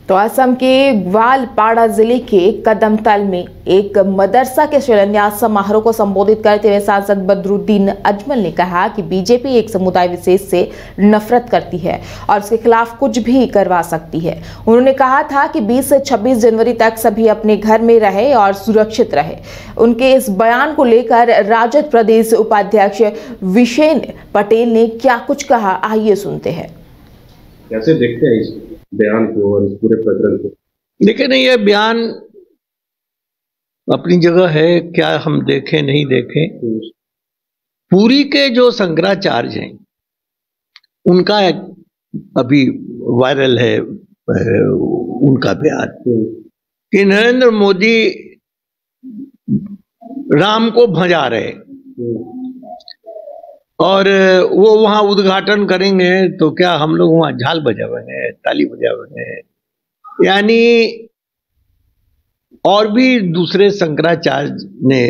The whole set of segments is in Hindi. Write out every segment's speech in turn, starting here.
तो असम के ग्वालपाड़ा जिले के कदमतल में एक मदरसा के शिलान्यास समारोह को संबोधित करते हुए सांसद बदरुद्दीन अजमल ने कहा कि बीजेपी एक समुदाय विशेष से नफरत करती है और उसके खिलाफ कुछ भी करवा सकती है। उन्होंने कहा था कि 20 से 26 जनवरी तक सभी अपने घर में रहे और सुरक्षित रहे। उनके इस बयान को लेकर राजद प्रदेश उपाध्यक्ष विशेन पटेल ने क्या कुछ कहा, आइए सुनते हैं। कैसे देखते हैं इस बयान को और इस पूरे प्रकरण को? देखिए नहीं, ये बयान अपनी जगह है, क्या हम देखें नहीं देखें। पूरी के जो शंकराचार्य हैं उनका अभी वायरल है उनका बयान कि नरेंद्र मोदी राम को भजा रहे और वो वहां उद्घाटन करेंगे तो क्या हम लोग वहां झाल बजावेंगे, ताली बजावेंगे, यानी और भी दूसरे शंकराचार्य ने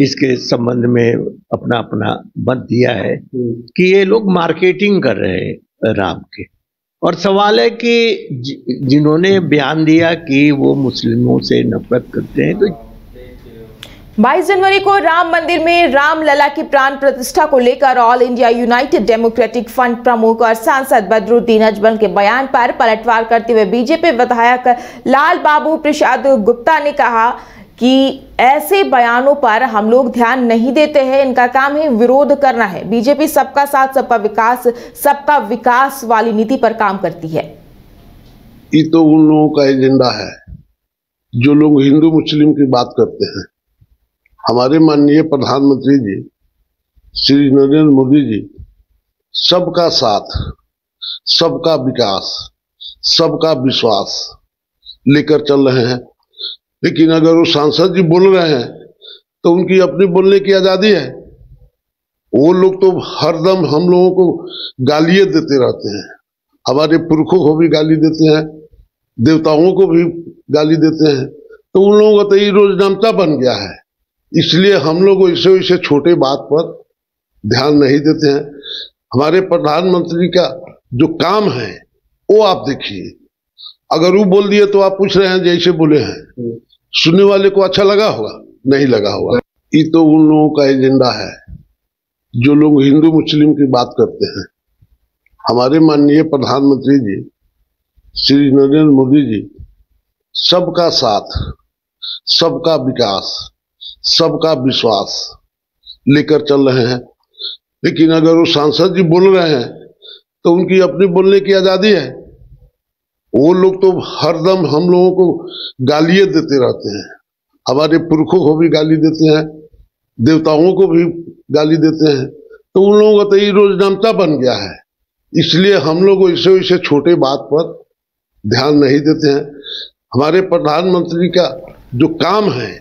इसके संबंध में अपना अपना मत दिया है कि ये लोग मार्केटिंग कर रहे हैं राम के। और सवाल है कि जिन्होंने बयान दिया कि वो मुस्लिमों से नफरत करते हैं, तो 22 जनवरी को राम मंदिर में रामलला की प्राण प्रतिष्ठा को लेकर all India United democratic front प्रमुख और सांसद बदरुद्दीन अजमल के बयान पर पलटवार करते हुए बीजेपी विधायक लाल बाबू प्रसाद गुप्ता ने कहा कि ऐसे बयानों पर हम लोग ध्यान नहीं देते हैं, इनका काम है विरोध करना है। बीजेपी सबका साथ सबका विकास वाली नीति पर काम करती है। ये तो उन लोगों का एजेंडा है जो लोग हिंदू मुस्लिम की बात करते हैं। हमारे माननीय प्रधानमंत्री जी श्री नरेंद्र मोदी जी सबका साथ, सबका विकास, सबका विश्वास लेकर चल रहे हैं। लेकिन अगर वो सांसद जी बोल रहे हैं तो उनकी अपनी बोलने की आजादी है। वो लोग तो हरदम हम लोगों को गालियां देते रहते हैं, हमारे पुरखों को भी गाली देते हैं, देवताओं को भी गाली देते हैं। तो उन लोगों का तो ये रोजनामता बन गया है। इसलिए हम लोग इसे छोटे बात पर ध्यान नहीं देते हैं। हमारे प्रधानमंत्री का जो काम है वो आप देखिए, अगर वो बोल दिए तो आप पूछ रहे हैं जैसे बोले हैं, सुनने वाले को अच्छा लगा होगा? नहीं लगा होगा। ये तो उन लोगों का एजेंडा है जो लोग हिंदू मुस्लिम की बात करते हैं। हमारे माननीय प्रधानमंत्री जी श्री नरेंद्र मोदी जी सबका साथ, सबका विकास, सबका विश्वास लेकर चल रहे हैं। लेकिन अगर वो सांसद जी बोल रहे हैं तो उनकी अपनी बोलने की आजादी है। वो लोग तो हरदम हम लोगों को गालियां देते रहते हैं, हमारे पुरखों को भी गाली देते हैं, देवताओं को भी गाली देते हैं। तो उन लोगों का तो ये रोजनामता बन गया है। इसलिए हम लोग इसे छोटे बात पर ध्यान नहीं देते हैं। हमारे प्रधानमंत्री का जो काम है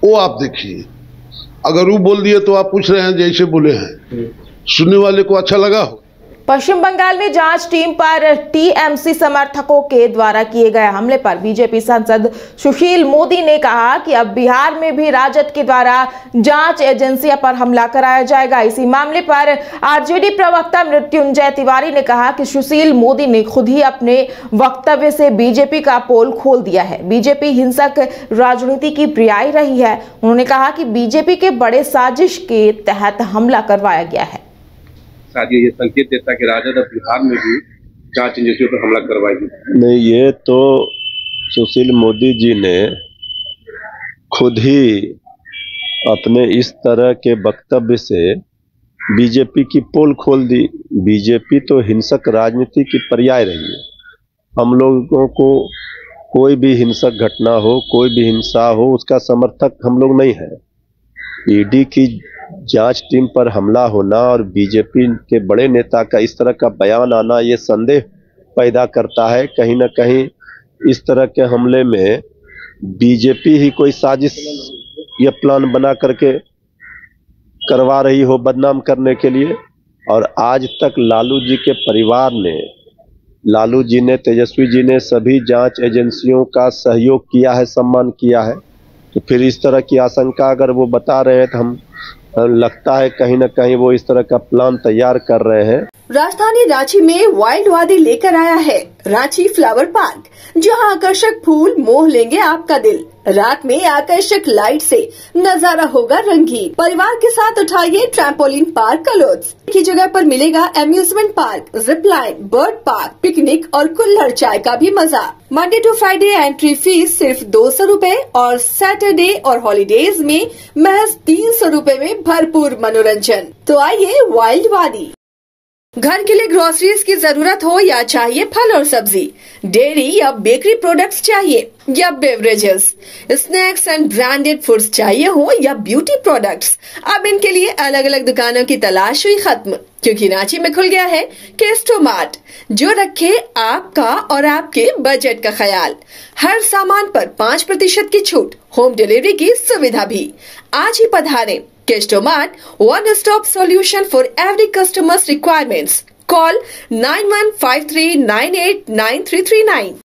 वो आप देखिए, अगर वो बोल दिए तो आप पूछ रहे हैं जैसे बोले हैं, सुनने वाले को अच्छा लगा हो। पश्चिम बंगाल में जांच टीम पर टीएमसी समर्थकों के द्वारा किए गए हमले पर बीजेपी सांसद सुशील मोदी ने कहा कि अब बिहार में भी राजद के द्वारा जांच एजेंसियों पर हमला कराया जाएगा। इसी मामले पर आरजेडी प्रवक्ता मृत्युंजय तिवारी ने कहा कि सुशील मोदी ने खुद ही अपने वक्तव्य से बीजेपी का पोल खोल दिया है। बीजेपी हिंसक राजनीति की पर्याय रही है। उन्होंने कहा कि बीजेपी के बड़े साजिश के तहत हमला करवाया गया है। ये संकेत देता कि राजद अब बिहार में भी जांच एजेंसियों पर हमला करवाएगी। नहीं, ये तो सुशील मोदी जी ने खुद ही अपने इस तरह के वक्तव्य से बीजेपी की पोल खोल दी। बीजेपी तो हिंसक राजनीति की पर्याय रही है। हम लोगों को कोई भी हिंसक घटना हो, कोई भी हिंसा हो, उसका समर्थक हम लोग नहीं है। ईडी की जांच टीम पर हमला होना और बीजेपी के बड़े नेता का इस तरह का बयान आना, ये संदेह पैदा करता है कहीं ना कहीं इस तरह के हमले में बीजेपी ही कोई साजिश या प्लान बना करके करवा रही हो बदनाम करने के लिए। और आज तक लालू जी के परिवार ने, लालू जी ने, तेजस्वी जी ने सभी जांच एजेंसियों का सहयोग किया है, सम्मान किया है। तो फिर इस तरह की आशंका अगर वो बता रहे हैं तो हम लगता है कहीं न कहीं वो इस तरह का प्लान तैयार कर रहे हैं। राजधानी रांची में वाइल्ड वादी लेकर आया है रांची फ्लावर पार्क, जहां आकर्षक फूल मोह लेंगे आपका दिल। रात में आकर्षक लाइट से नजारा होगा रंगीन। परिवार के साथ उठाइए ट्रैम्पोलिन पार्क का लुत्फ। की जगह पर मिलेगा amusement park, zip line, bird park, picnic और कुल्हड़ चाय का भी मजा। Monday to Friday entry fee सिर्फ 200 रूपए और सैटरडे और हॉलीडेज में महज 300 रूपए में भरपूर मनोरंजन। तो आइए वाइल्ड वादी। घर के लिए ग्रोसरीज की जरूरत हो या चाहिए फल और सब्जी, डेयरी या बेकरी प्रोडक्ट्स चाहिए या beverages, snacks and branded foods चाहिए हो या ब्यूटी प्रोडक्ट्स, अब इनके लिए अलग अलग दुकानों की तलाश हुई खत्म, क्योंकि रांची में खुल गया है केस्टो मार्ट, जो रखे आपका और आपके बजट का ख्याल। हर सामान पर 5% की छूट, होम डिलीवरी की सुविधा भी। आज ही पधारें Kesto Mart, one stop solution for every customer's requirements. Call 9153989339.